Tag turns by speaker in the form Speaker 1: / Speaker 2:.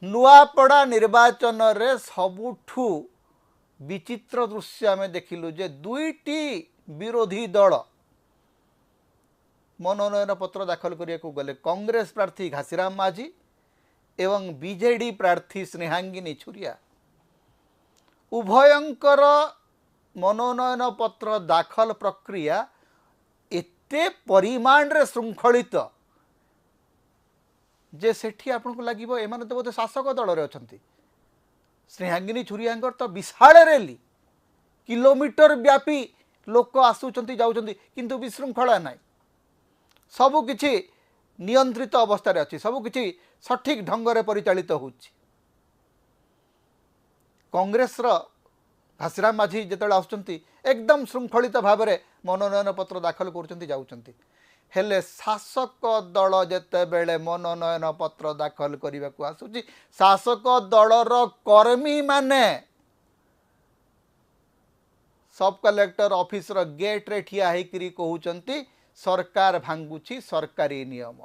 Speaker 1: नुआपड़ा निर्वाचन रे सबुठू विचित्र दृश्य आम देखिलु जे दुईटी विरोधी दल मनोनयन पत्र दाखल करने को गले कांग्रेस प्रार्थी घासीराम माझी एवं बीजेडी प्रार्थी स्नेहांगिनी छुरिया उभयंकर मनोनयन पत्र दाखल प्रक्रिया एते परिमाण रे श्रृंखलित जे सेठी आपन को लागिबो एमाने तो बोधे शासक दल रे अछंती। स्नेहांगिनी छुरियांकर तो विशाल रैली किलोमीटर व्यापी लोक आसुचंती जाउचंती किंतु विशृंखला नाई सबु किछि नियंत्रित अवस्था रे अछि सबु किछि सठिक ढंग रे परिचालित होउछि। कांग्रेस रो घासीराम माझी जेतले आसुचंती एकदम श्रृंखलित भाव में मनोनयन पत्र दाखल करुचंती जाउचंती हेले शासक दल जेते बेले मनोनयन पत्र दाखल करने को आसुची शासक दलर कर्मी माने सब कलेक्टर ऑफिस रो गेट रे ठिया हेकरी कहउचंती सरकार भांगुची सरकारी नियम।